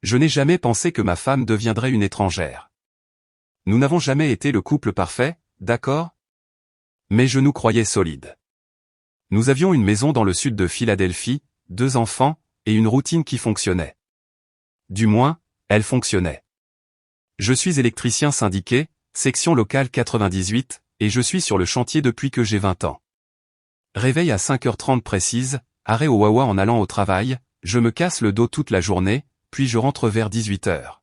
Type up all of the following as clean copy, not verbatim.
Je n'ai jamais pensé que ma femme deviendrait une étrangère. Nous n'avons jamais été le couple parfait, d'accord? Mais je nous croyais solides. Nous avions une maison dans le sud de Philadelphie, 2 enfants, et une routine qui fonctionnait. Du moins, elle fonctionnait. Je suis électricien syndiqué, section locale 98, et je suis sur le chantier depuis que j'ai 20 ans. Réveil à 5h30 précise, arrêt au Wawa en allant au travail, je me casse le dos toute la journée, puis je rentre vers 18h.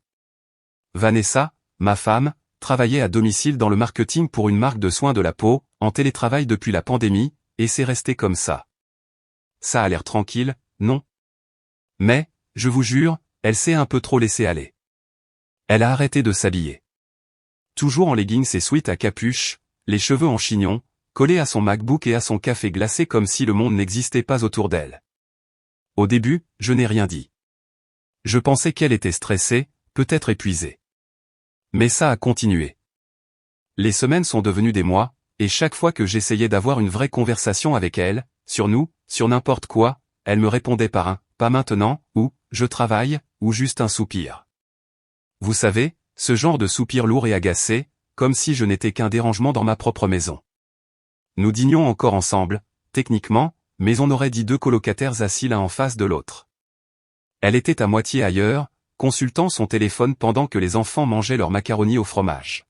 Vanessa, ma femme, travaillait à domicile dans le marketing pour une marque de soins de la peau, en télétravail depuis la pandémie, et c'est resté comme ça. Ça a l'air tranquille, non? Mais, je vous jure, elle s'est un peu trop laissée aller. Elle a arrêté de s'habiller. Toujours en leggings et sweat à capuche, les cheveux en chignon, collée à son MacBook et à son café glacé comme si le monde n'existait pas autour d'elle. Au début, je n'ai rien dit. Je pensais qu'elle était stressée, peut-être épuisée. Mais ça a continué. Les semaines sont devenues des mois, et chaque fois que j'essayais d'avoir une vraie conversation avec elle, sur nous, sur n'importe quoi, elle me répondait par un « pas maintenant » ou « je travaille » ou juste un soupir. Vous savez, ce genre de soupir lourd et agacé, comme si je n'étais qu'un dérangement dans ma propre maison. Nous dînions encore ensemble, techniquement, mais on aurait dit 2 colocataires assis l'un en face de l'autre. Elle était à moitié ailleurs, consultant son téléphone pendant que les enfants mangeaient leur macaroni au fromage.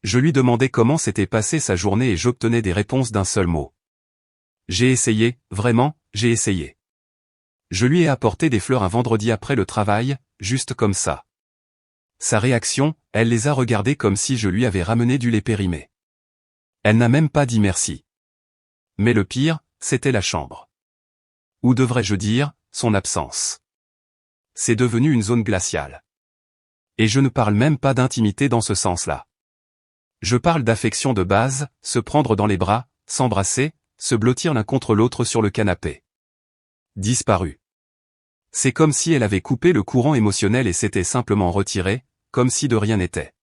Je lui demandais comment s'était passée sa journée et j'obtenais des réponses d'un seul mot. J'ai essayé, vraiment, j'ai essayé. Je lui ai apporté des fleurs un vendredi après le travail, juste comme ça. Sa réaction, elle les a regardées comme si je lui avais ramené du lait périmé. Elle n'a même pas dit merci. Mais le pire, c'était la chambre. Ou devrais-je dire, son absence. C'est devenu une zone glaciale. Et je ne parle même pas d'intimité dans ce sens-là. Je parle d'affection de base, se prendre dans les bras, s'embrasser, se blottir l'un contre l'autre sur le canapé. Disparu. C'est comme si elle avait coupé le courant émotionnel et s'était simplement retirée, comme si de rien n'était.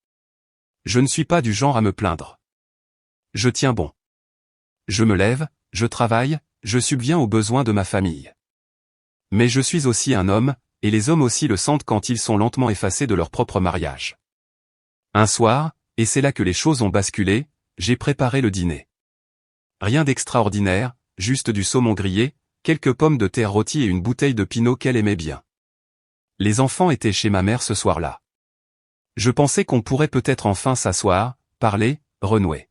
Je ne suis pas du genre à me plaindre. Je tiens bon. Je me lève, je travaille, je subviens aux besoins de ma famille. Mais je suis aussi un homme, et les hommes aussi le sentent quand ils sont lentement effacés de leur propre mariage. Un soir, et c'est là que les choses ont basculé, j'ai préparé le dîner. Rien d'extraordinaire, juste du saumon grillé, quelques pommes de terre rôties et une bouteille de pinot qu'elle aimait bien. Les enfants étaient chez ma mère ce soir-là. Je pensais qu'on pourrait peut-être enfin s'asseoir, parler, renouer.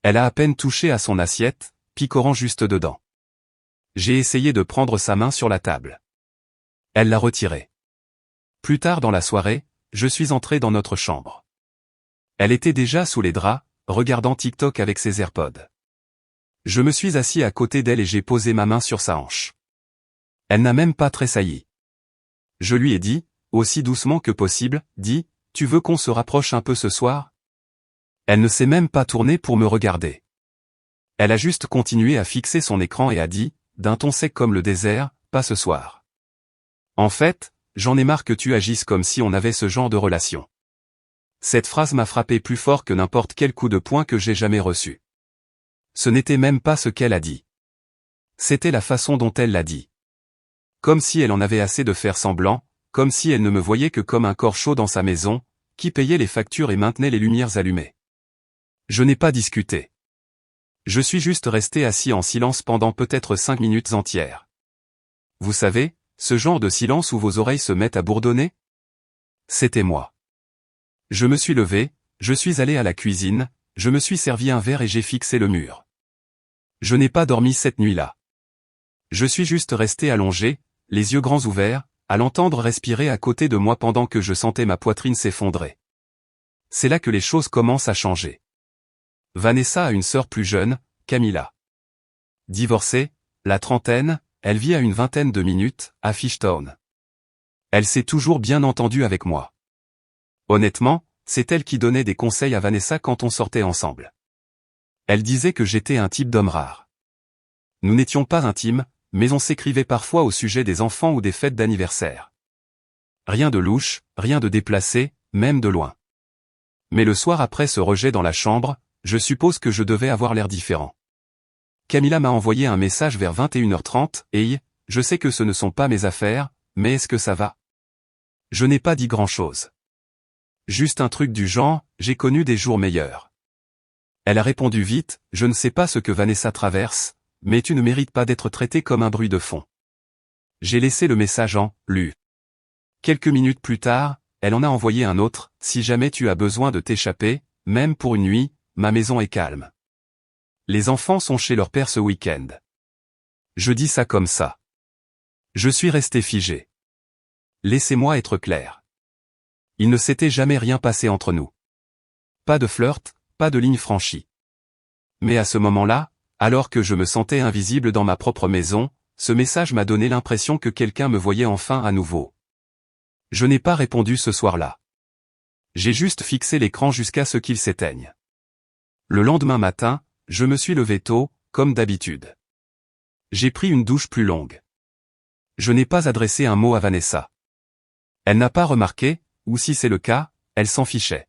Elle a à peine touché à son assiette, picorant juste dedans. J'ai essayé de prendre sa main sur la table. Elle l'a retirée. Plus tard dans la soirée, je suis entré dans notre chambre. Elle était déjà sous les draps, regardant TikTok avec ses AirPods. Je me suis assis à côté d'elle et j'ai posé ma main sur sa hanche. Elle n'a même pas tressailli. Je lui ai dit, aussi doucement que possible, « Tu veux qu'on se rapproche un peu ce soir ?» Elle ne s'est même pas tournée pour me regarder. Elle a juste continué à fixer son écran et a dit, d'un ton sec comme le désert, « Pas ce soir. » En fait, j'en ai marre que tu agisses comme si on avait ce genre de relation. Cette phrase m'a frappé plus fort que n'importe quel coup de poing que j'ai jamais reçu. Ce n'était même pas ce qu'elle a dit. C'était la façon dont elle l'a dit. Comme si elle en avait assez de faire semblant, comme si elle ne me voyait que comme un corps chaud dans sa maison, qui payait les factures et maintenait les lumières allumées. Je n'ai pas discuté. Je suis juste resté assis en silence pendant peut-être 5 minutes entières. Vous savez, ce genre de silence où vos oreilles se mettent à bourdonner? C'était moi. Je me suis levé, je suis allé à la cuisine, je me suis servi un verre et j'ai fixé le mur. Je n'ai pas dormi cette nuit-là. Je suis juste resté allongé, les yeux grands ouverts, à l'entendre respirer à côté de moi pendant que je sentais ma poitrine s'effondrer. C'est là que les choses commencent à changer. Vanessa a une sœur plus jeune, Camilla. Divorcée, la trentaine, elle vit à une vingtaine de minutes, à Fishtown. Elle s'est toujours bien entendue avec moi. Honnêtement, c'est elle qui donnait des conseils à Vanessa quand on sortait ensemble. Elle disait que j'étais un type d'homme rare. Nous n'étions pas intimes, mais on s'écrivait parfois au sujet des enfants ou des fêtes d'anniversaire. Rien de louche, rien de déplacé, même de loin. Mais le soir après ce rejet dans la chambre, je suppose que je devais avoir l'air différent. Camilla m'a envoyé un message vers 21h30, « Hey, je sais que ce ne sont pas mes affaires, mais est-ce que ça va ? Je n'ai pas dit grand-chose. Juste un truc du genre, j'ai connu des jours meilleurs. Elle a répondu vite, je ne sais pas ce que Vanessa traverse, mais tu ne mérites pas d'être traité comme un bruit de fond. J'ai laissé le message en « lu ». Quelques minutes plus tard, elle en a envoyé un autre, si jamais tu as besoin de t'échapper, même pour une nuit, ma maison est calme. Les enfants sont chez leur père ce week-end. Je dis ça comme ça. Je suis resté figé. Laissez-moi être clair. Il ne s'était jamais rien passé entre nous. Pas de flirt, pas de ligne franchie. Mais à ce moment-là, alors que je me sentais invisible dans ma propre maison, ce message m'a donné l'impression que quelqu'un me voyait enfin à nouveau. Je n'ai pas répondu ce soir-là. J'ai juste fixé l'écran jusqu'à ce qu'il s'éteigne. Le lendemain matin, je me suis levé tôt, comme d'habitude. J'ai pris une douche plus longue. Je n'ai pas adressé un mot à Vanessa. Elle n'a pas remarqué, ou si c'est le cas, elle s'en fichait.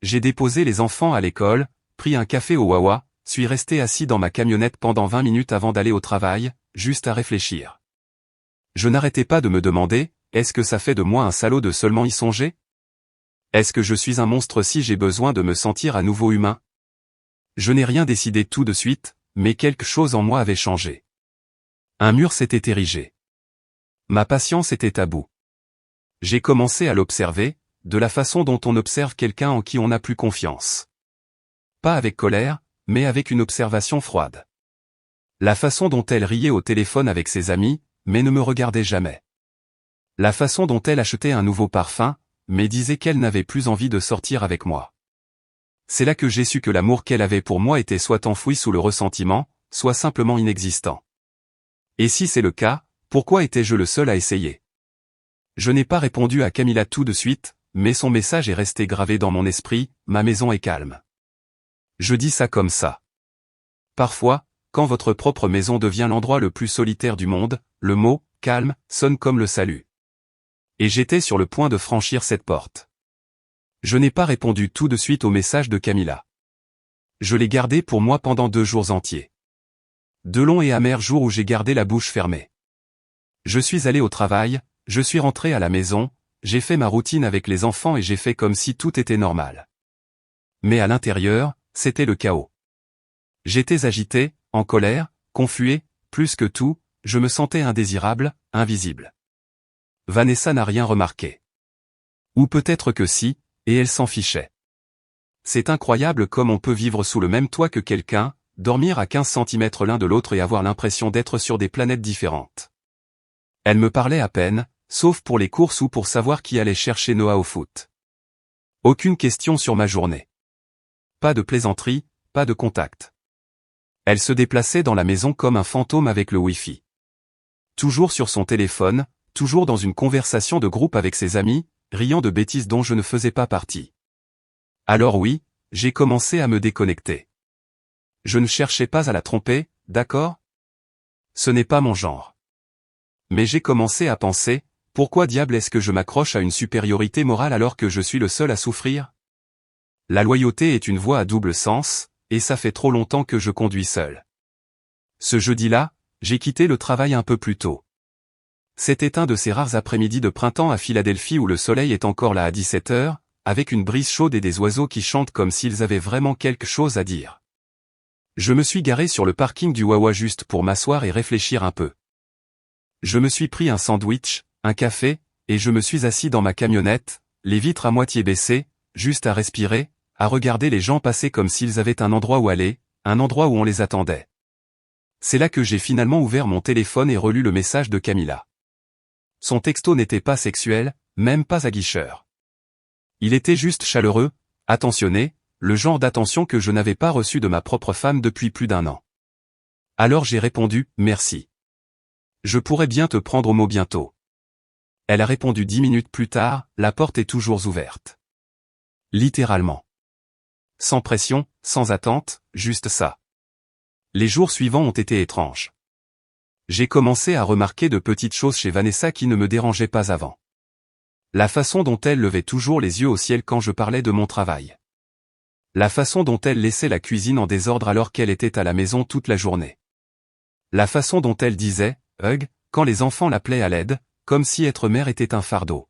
J'ai déposé les enfants à l'école, pris un café au Wawa, suis resté assis dans ma camionnette pendant 20 minutes avant d'aller au travail, juste à réfléchir. Je n'arrêtais pas de me demander, est-ce que ça fait de moi un salaud de seulement y songer? Est-ce que je suis un monstre si j'ai besoin de me sentir à nouveau humain? Je n'ai rien décidé tout de suite, mais quelque chose en moi avait changé. Un mur s'était érigé. Ma patience était à bout. J'ai commencé à l'observer, de la façon dont on observe quelqu'un en qui on n'a plus confiance. Pas avec colère, mais avec une observation froide. La façon dont elle riait au téléphone avec ses amis, mais ne me regardait jamais. La façon dont elle achetait un nouveau parfum, mais disait qu'elle n'avait plus envie de sortir avec moi. C'est là que j'ai su que l'amour qu'elle avait pour moi était soit enfoui sous le ressentiment, soit simplement inexistant. Et si c'est le cas, pourquoi étais-je le seul à essayer? Je n'ai pas répondu à Camilla tout de suite, mais son message est resté gravé dans mon esprit, ma maison est calme. Je dis ça comme ça. Parfois, quand votre propre maison devient l'endroit le plus solitaire du monde, le mot « calme » sonne comme le salut. Et j'étais sur le point de franchir cette porte. Je n'ai pas répondu tout de suite au message de Camilla. Je l'ai gardé pour moi pendant 2 jours entiers. 2 longs et amers jours où j'ai gardé la bouche fermée. Je suis allé au travail, je suis rentré à la maison, j'ai fait ma routine avec les enfants et j'ai fait comme si tout était normal. Mais à l'intérieur, c'était le chaos. J'étais agité, en colère, confus, plus que tout, je me sentais indésirable, invisible. Vanessa n'a rien remarqué. Ou peut-être que si, et elle s'en fichait. C'est incroyable comme on peut vivre sous le même toit que quelqu'un, dormir à 15 cm l'un de l'autre et avoir l'impression d'être sur des planètes différentes. Elle me parlait à peine, sauf pour les courses ou pour savoir qui allait chercher Noah au foot. Aucune question sur ma journée. Pas de plaisanterie, pas de contact. Elle se déplaçait dans la maison comme un fantôme avec le Wi-Fi. Toujours sur son téléphone, toujours dans une conversation de groupe avec ses amis, riant de bêtises dont je ne faisais pas partie. Alors oui, j'ai commencé à me déconnecter. Je ne cherchais pas à la tromper, d'accord? Ce n'est pas mon genre. Mais j'ai commencé à penser, pourquoi diable est-ce que je m'accroche à une supériorité morale alors que je suis le seul à souffrir? La loyauté est une voie à double sens, et ça fait trop longtemps que je conduis seul. Ce jeudi-là, j'ai quitté le travail un peu plus tôt. C'était un de ces rares après-midi de printemps à Philadelphie où le soleil est encore là à 17 h, avec une brise chaude et des oiseaux qui chantent comme s'ils avaient vraiment quelque chose à dire. Je me suis garé sur le parking du Wawa juste pour m'asseoir et réfléchir un peu. Je me suis pris un sandwich, un café, et je me suis assis dans ma camionnette, les vitres à moitié baissées, juste à respirer, à regarder les gens passer comme s'ils avaient un endroit où aller, un endroit où on les attendait. C'est là que j'ai finalement ouvert mon téléphone et relu le message de Camilla. Son texto n'était pas sexuel, même pas aguicheur. Il était juste chaleureux, attentionné, le genre d'attention que je n'avais pas reçu de ma propre femme depuis plus d'1 an. Alors j'ai répondu « Merci. Je pourrais bien te prendre au mot bientôt. » Elle a répondu 10 minutes plus tard, la porte est toujours ouverte. Littéralement. Sans pression, sans attente, juste ça. Les jours suivants ont été étranges. J'ai commencé à remarquer de petites choses chez Vanessa qui ne me dérangeaient pas avant. La façon dont elle levait toujours les yeux au ciel quand je parlais de mon travail. La façon dont elle laissait la cuisine en désordre alors qu'elle était à la maison toute la journée. La façon dont elle disait « Hug » quand les enfants l'appelaient à l'aide, comme si être mère était un fardeau.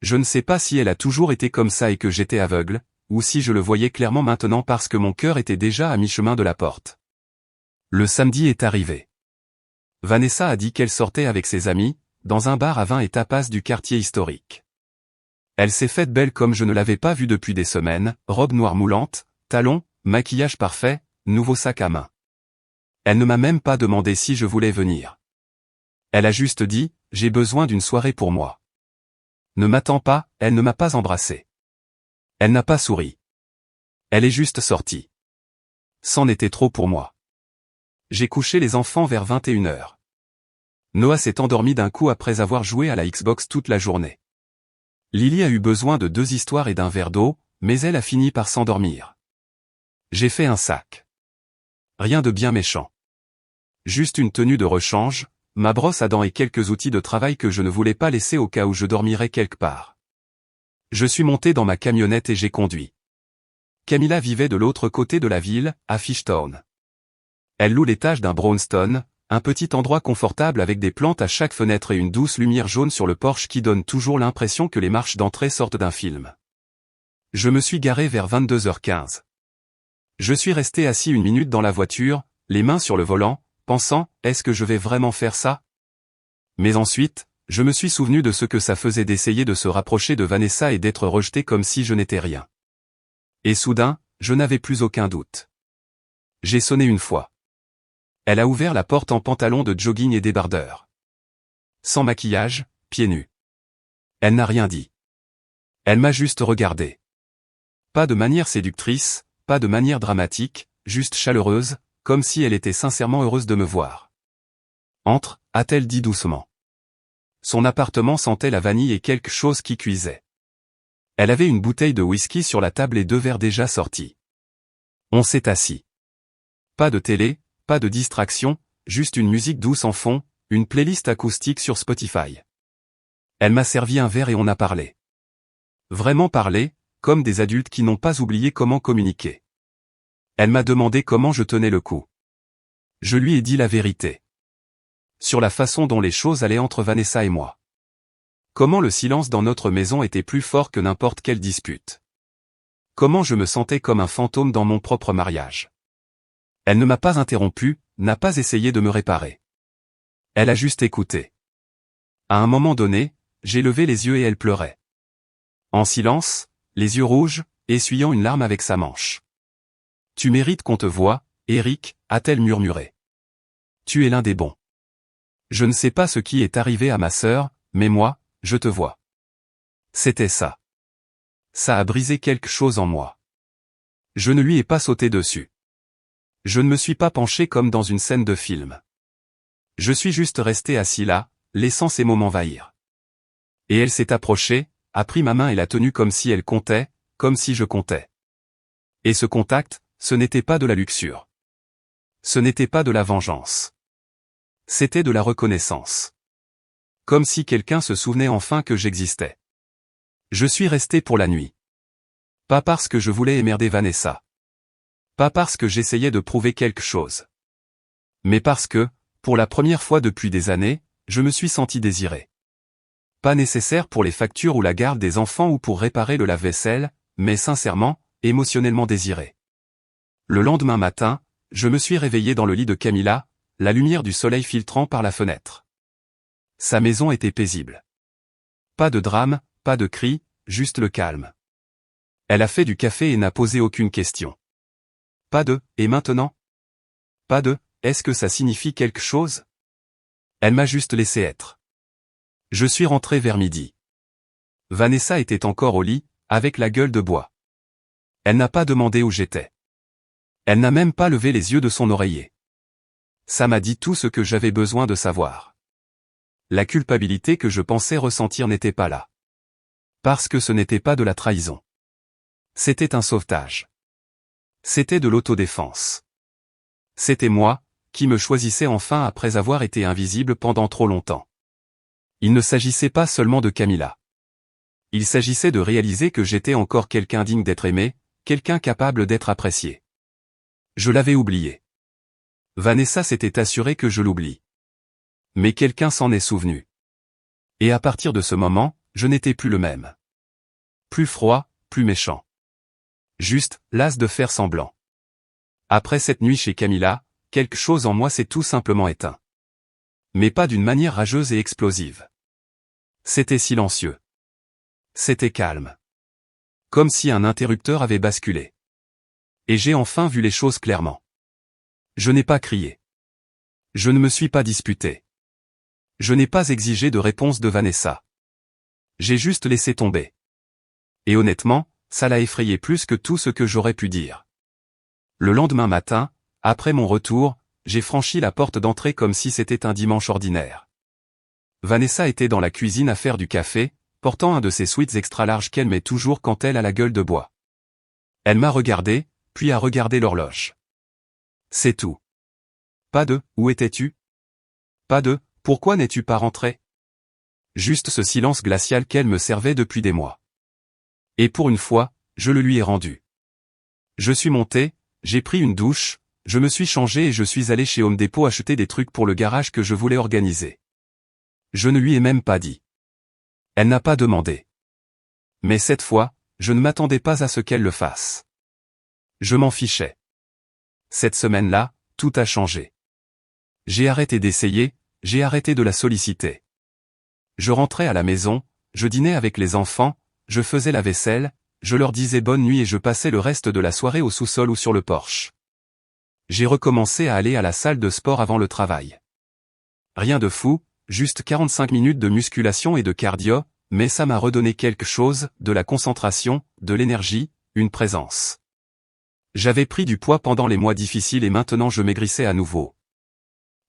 Je ne sais pas si elle a toujours été comme ça et que j'étais aveugle, ou si je le voyais clairement maintenant parce que mon cœur était déjà à mi-chemin de la porte. Le samedi est arrivé. Vanessa a dit qu'elle sortait avec ses amis, dans un bar à vin et tapas du quartier historique. Elle s'est faite belle comme je ne l'avais pas vue depuis des semaines, robe noire moulante, talons, maquillage parfait, nouveau sac à main. Elle ne m'a même pas demandé si je voulais venir. Elle a juste dit, j'ai besoin d'une soirée pour moi. Ne m'attends pas, elle ne m'a pas embrassé. Elle n'a pas souri. Elle est juste sortie. C'en était trop pour moi. J'ai couché les enfants vers 21h. Noah s'est endormi d'un coup après avoir joué à la Xbox toute la journée. Lily a eu besoin de 2 histoires et d'un verre d'eau, mais elle a fini par s'endormir. J'ai fait un sac. Rien de bien méchant. Juste une tenue de rechange, ma brosse à dents et quelques outils de travail que je ne voulais pas laisser au cas où je dormirais quelque part. Je suis monté dans ma camionnette et j'ai conduit. Camilla vivait de l'autre côté de la ville, à Fishtown. Elle loue l'étage d'un brownstone, un petit endroit confortable avec des plantes à chaque fenêtre et une douce lumière jaune sur le porche qui donne toujours l'impression que les marches d'entrée sortent d'un film. Je me suis garé vers 22h15. Je suis resté assis 1 minute dans la voiture, les mains sur le volant, pensant, est-ce que je vais vraiment faire ça? Mais ensuite, je me suis souvenu de ce que ça faisait d'essayer de se rapprocher de Vanessa et d'être rejeté comme si je n'étais rien. Et soudain, je n'avais plus aucun doute. J'ai sonné une fois. Elle a ouvert la porte en pantalon de jogging et débardeur. Sans maquillage, pieds nus. Elle n'a rien dit. Elle m'a juste regardé. Pas de manière séductrice, pas de manière dramatique, juste chaleureuse, comme si elle était sincèrement heureuse de me voir. Entre, a-t-elle dit doucement. Son appartement sentait la vanille et quelque chose qui cuisait. Elle avait une bouteille de whisky sur la table et 2 verres déjà sortis. On s'est assis. Pas de télé, pas de distraction, juste une musique douce en fond, une playlist acoustique sur Spotify. Elle m'a servi un verre et on a parlé. Vraiment parlé, comme des adultes qui n'ont pas oublié comment communiquer. Elle m'a demandé comment je tenais le coup. Je lui ai dit la vérité. Sur la façon dont les choses allaient entre Vanessa et moi. Comment le silence dans notre maison était plus fort que n'importe quelle dispute. Comment je me sentais comme un fantôme dans mon propre mariage. Elle ne m'a pas interrompu, n'a pas essayé de me réparer. Elle a juste écouté. À un moment donné, j'ai levé les yeux et elle pleurait. En silence, les yeux rouges, essuyant une larme avec sa manche. Tu mérites qu'on te voie, Eric, a-t-elle murmuré. Tu es l'un des bons. Je ne sais pas ce qui est arrivé à ma sœur, mais moi, je te vois. C'était ça. Ça a brisé quelque chose en moi. Je ne lui ai pas sauté dessus. Je ne me suis pas penché comme dans une scène de film. Je suis juste resté assis là, laissant ces mots m'envahir. Et elle s'est approchée, a pris ma main et l'a tenue comme si elle comptait, comme si je comptais. Et ce contact, ce n'était pas de la luxure. Ce n'était pas de la vengeance. C'était de la reconnaissance. Comme si quelqu'un se souvenait enfin que j'existais. Je suis resté pour la nuit. Pas parce que je voulais émerder Vanessa. Pas parce que j'essayais de prouver quelque chose. Mais parce que, pour la première fois depuis des années, je me suis senti désiré. Pas nécessaire pour les factures ou la garde des enfants ou pour réparer le lave-vaisselle, mais sincèrement, émotionnellement désiré. Le lendemain matin, je me suis réveillé dans le lit de Camilla, la lumière du soleil filtrant par la fenêtre. Sa maison était paisible. Pas de drame, pas de cris, juste le calme. Elle a fait du café et n'a posé aucune question. Pas de « et maintenant ?» Pas de « est-ce que ça signifie quelque chose ?» Elle m'a juste laissé être. Je suis rentré vers midi. Vanessa était encore au lit, avec la gueule de bois. Elle n'a pas demandé où j'étais. Elle n'a même pas levé les yeux de son oreiller. Ça m'a dit tout ce que j'avais besoin de savoir. La culpabilité que je pensais ressentir n'était pas là. Parce que ce n'était pas de la trahison. C'était un sauvetage. C'était de l'autodéfense. C'était moi, qui me choisissais enfin après avoir été invisible pendant trop longtemps. Il ne s'agissait pas seulement de Camilla. Il s'agissait de réaliser que j'étais encore quelqu'un digne d'être aimé, quelqu'un capable d'être apprécié. Je l'avais oublié. Vanessa s'était assurée que je l'oublie. Mais quelqu'un s'en est souvenu. Et à partir de ce moment, je n'étais plus le même. Plus froid, plus méchant. Juste, las de faire semblant. Après cette nuit chez Camilla, quelque chose en moi s'est tout simplement éteint. Mais pas d'une manière rageuse et explosive. C'était silencieux. C'était calme. Comme si un interrupteur avait basculé. Et j'ai enfin vu les choses clairement. Je n'ai pas crié. Je ne me suis pas disputé. Je n'ai pas exigé de réponse de Vanessa. J'ai juste laissé tomber. Et honnêtement, ça l'a effrayé plus que tout ce que j'aurais pu dire. Le lendemain matin, après mon retour, j'ai franchi la porte d'entrée comme si c'était un dimanche ordinaire. Vanessa était dans la cuisine à faire du café, portant un de ces sweats extra larges qu'elle met toujours quand elle a la gueule de bois. Elle m'a regardé, puis a regardé l'horloge. C'est tout. Pas de « Où étais-tu » Pas de « Pourquoi n'es-tu pas rentré » Juste ce silence glacial qu'elle me servait depuis des mois. Et pour une fois, je le lui ai rendu. Je suis monté, j'ai pris une douche, je me suis changé et je suis allé chez Home Depot acheter des trucs pour le garage que je voulais organiser. Je ne lui ai même pas dit. Elle n'a pas demandé. Mais cette fois, je ne m'attendais pas à ce qu'elle le fasse. Je m'en fichais. Cette semaine-là, tout a changé. J'ai arrêté d'essayer, j'ai arrêté de la solliciter. Je rentrais à la maison, je dînais avec les enfants, je faisais la vaisselle, je leur disais bonne nuit et je passais le reste de la soirée au sous-sol ou sur le porche. J'ai recommencé à aller à la salle de sport avant le travail. Rien de fou, juste 45 minutes de musculation et de cardio, mais ça m'a redonné quelque chose, de la concentration, de l'énergie, une présence. J'avais pris du poids pendant les mois difficiles et maintenant je maigrissais à nouveau.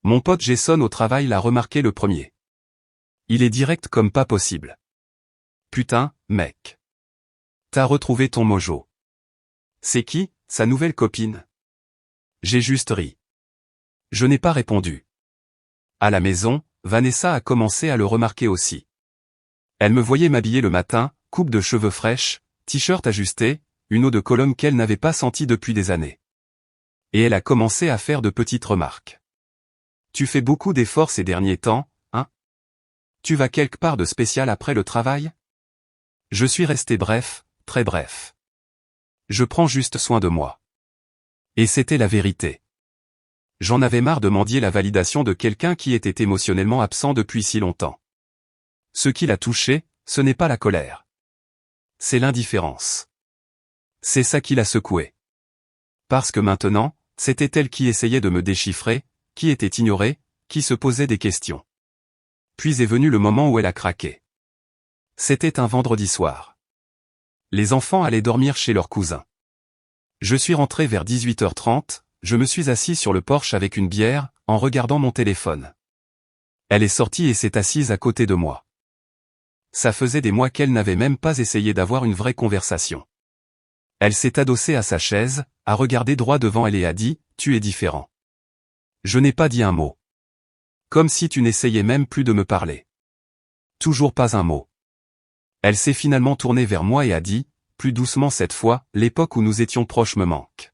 Mon pote Jason au travail l'a remarqué le premier. Il est direct comme pas possible. Putain, mec. T'as retrouvé ton mojo. C'est qui, sa nouvelle copine? J'ai juste ri. Je n'ai pas répondu. À la maison, Vanessa a commencé à le remarquer aussi. Elle me voyait m'habiller le matin, coupe de cheveux fraîche, t-shirt ajusté, une eau de Cologne qu'elle n'avait pas sentie depuis des années. Et elle a commencé à faire de petites remarques. Tu fais beaucoup d'efforts ces derniers temps, hein? Tu vas quelque part de spécial après le travail? Je suis resté bref, très bref. Je prends juste soin de moi. Et c'était la vérité. J'en avais marre de mendier la validation de quelqu'un qui était émotionnellement absent depuis si longtemps. Ce qui l'a touché, ce n'est pas la colère. C'est l'indifférence. C'est ça qui l'a secoué. Parce que maintenant, c'était elle qui essayait de me déchiffrer, qui était ignorée, qui se posait des questions. Puis est venu le moment où elle a craqué. C'était un vendredi soir. Les enfants allaient dormir chez leur cousin. Je suis rentré vers 18h30, je me suis assis sur le porche avec une bière, en regardant mon téléphone. Elle est sortie et s'est assise à côté de moi. Ça faisait des mois qu'elle n'avait même pas essayé d'avoir une vraie conversation. Elle s'est adossée à sa chaise, a regardé droit devant elle et a dit « Tu es différent ». Je n'ai pas dit un mot. Comme si tu n'essayais même plus de me parler. Toujours pas un mot. Elle s'est finalement tournée vers moi et a dit, plus doucement cette fois, l'époque où nous étions proches me manque.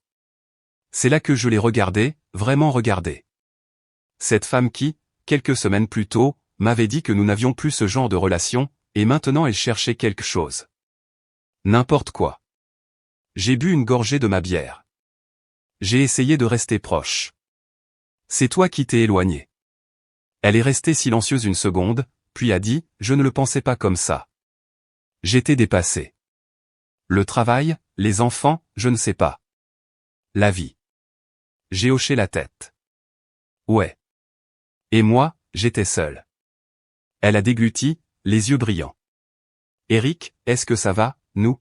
C'est là que je l'ai regardée, vraiment regardée. Cette femme qui, quelques semaines plus tôt, m'avait dit que nous n'avions plus ce genre de relation, et maintenant elle cherchait quelque chose. N'importe quoi. J'ai bu une gorgée de ma bière. J'ai essayé de rester proche. C'est toi qui t'es éloigné. Elle est restée silencieuse une seconde, puis a dit, je ne le pensais pas comme ça. J'étais dépassé. Le travail, les enfants, je ne sais pas. La vie. J'ai hoché la tête. Ouais. Et moi, j'étais seul. Elle a dégluti, les yeux brillants. Eric, est-ce que ça va, nous?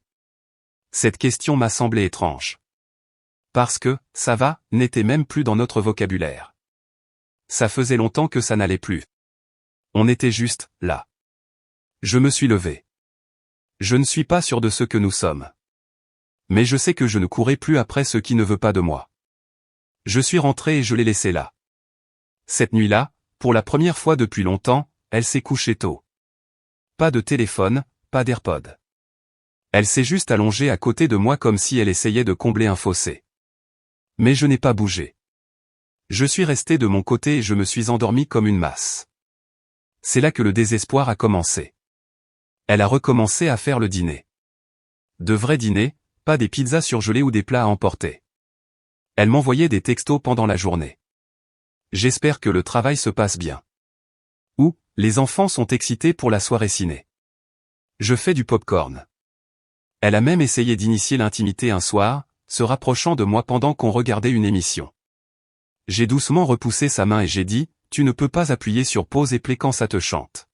Cette question m'a semblé étrange. Parce que, ça va, n'était même plus dans notre vocabulaire. Ça faisait longtemps que ça n'allait plus. On était juste, là. Je me suis levé. Je ne suis pas sûr de ce que nous sommes. Mais je sais que je ne courrai plus après ce qui ne veut pas de moi. Je suis rentré et je l'ai laissé là. Cette nuit-là, pour la première fois depuis longtemps, elle s'est couchée tôt. Pas de téléphone, pas d'AirPod. Elle s'est juste allongée à côté de moi comme si elle essayait de combler un fossé. Mais je n'ai pas bougé. Je suis resté de mon côté et je me suis endormi comme une masse. C'est là que le désespoir a commencé. Elle a recommencé à faire le dîner. De vrais dîners, pas des pizzas surgelées ou des plats à emporter. Elle m'envoyait des textos pendant la journée. J'espère que le travail se passe bien. Ou, les enfants sont excités pour la soirée ciné. Je fais du popcorn. Elle a même essayé d'initier l'intimité un soir, se rapprochant de moi pendant qu'on regardait une émission. J'ai doucement repoussé sa main et j'ai dit, tu ne peux pas appuyer sur pause et play quand ça te chante.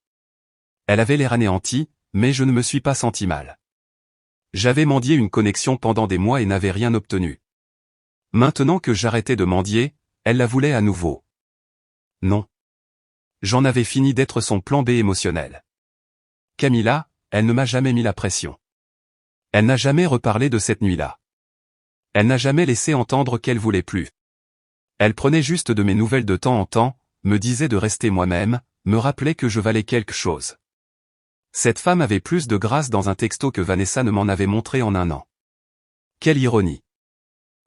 Elle avait l'air anéantie, mais je ne me suis pas senti mal. J'avais mendié une connexion pendant des mois et n'avais rien obtenu. Maintenant que j'arrêtais de mendier, elle la voulait à nouveau. Non. J'en avais fini d'être son plan B émotionnel. Camilla, elle ne m'a jamais mis la pression. Elle n'a jamais reparlé de cette nuit-là. Elle n'a jamais laissé entendre qu'elle voulait plus. Elle prenait juste de mes nouvelles de temps en temps, me disait de rester moi-même, me rappelait que je valais quelque chose. Cette femme avait plus de grâce dans un texto que Vanessa ne m'en avait montré en un an. Quelle ironie.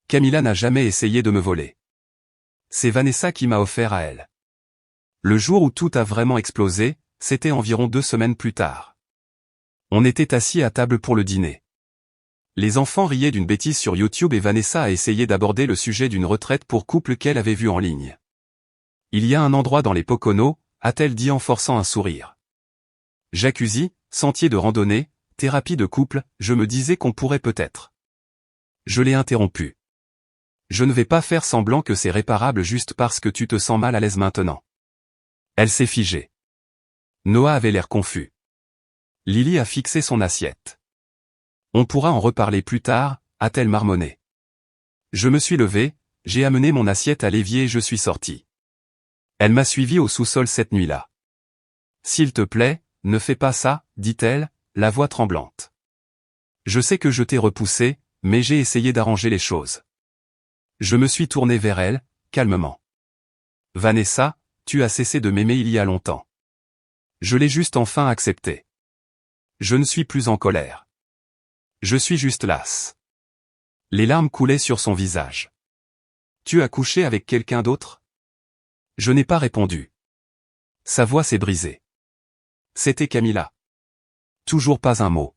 Camilla n'a jamais essayé de me voler. C'est Vanessa qui m'a offert à elle. Le jour où tout a vraiment explosé, c'était environ 2 semaines plus tard. On était assis à table pour le dîner. Les enfants riaient d'une bêtise sur YouTube et Vanessa a essayé d'aborder le sujet d'une retraite pour couple qu'elle avait vue en ligne. Il y a un endroit dans les Poconos, a-t-elle dit en forçant un sourire. Jacuzzi, sentier de randonnée, thérapie de couple, je me disais qu'on pourrait peut-être. Je l'ai interrompu. Je ne vais pas faire semblant que c'est réparable juste parce que tu te sens mal à l'aise maintenant. Elle s'est figée. Noah avait l'air confus. Lily a fixé son assiette. On pourra en reparler plus tard, a-t-elle marmonné. Je me suis levé, j'ai amené mon assiette à l'évier et je suis sorti. Elle m'a suivi au sous-sol cette nuit-là. S'il te plaît, ne fais pas ça, dit-elle, la voix tremblante. Je sais que je t'ai repoussé, mais j'ai essayé d'arranger les choses. Je me suis tourné vers elle, calmement. Vanessa, tu as cessé de m'aimer il y a longtemps. Je l'ai juste enfin accepté. Je ne suis plus en colère. Je suis juste lasse. Les larmes coulaient sur son visage. Tu as couché avec quelqu'un d'autre? Je n'ai pas répondu. Sa voix s'est brisée. C'était Camilla. Toujours pas un mot.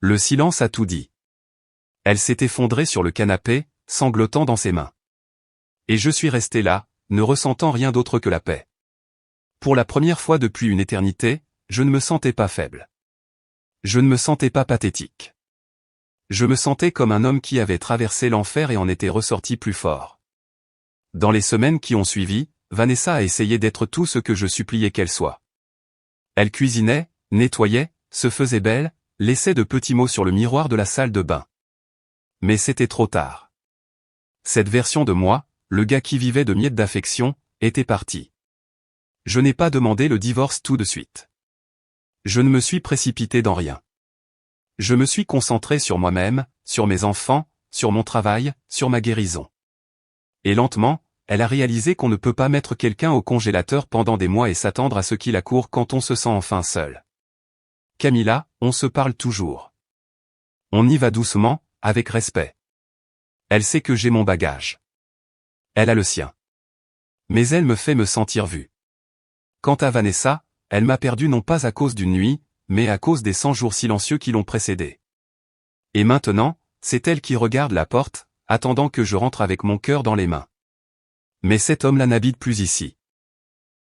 Le silence a tout dit. Elle s'est effondrée sur le canapé, sanglotant dans ses mains. Et je suis resté là, ne ressentant rien d'autre que la paix. Pour la première fois depuis une éternité, je ne me sentais pas faible. Je ne me sentais pas pathétique. Je me sentais comme un homme qui avait traversé l'enfer et en était ressorti plus fort. Dans les semaines qui ont suivi, Vanessa a essayé d'être tout ce que je suppliais qu'elle soit. Elle cuisinait, nettoyait, se faisait belle, laissait de petits mots sur le miroir de la salle de bain. Mais c'était trop tard. Cette version de moi, le gars qui vivait de miettes d'affection, était partie. Je n'ai pas demandé le divorce tout de suite. Je ne me suis précipité dans rien. Je me suis concentré sur moi-même, sur mes enfants, sur mon travail, sur ma guérison. Et lentement, elle a réalisé qu'on ne peut pas mettre quelqu'un au congélateur pendant des mois et s'attendre à ce qu'il accourt quand on se sent enfin seul. Camilla, on se parle toujours. On y va doucement, avec respect. Elle sait que j'ai mon bagage. Elle a le sien. Mais elle me fait me sentir vu. Quant à Vanessa, elle m'a perdu non pas à cause d'une nuit, mais à cause des 100 jours silencieux qui l'ont précédée. Et maintenant, c'est elle qui regarde la porte, attendant que je rentre avec mon cœur dans les mains. Mais cet homme-là n'habite plus ici.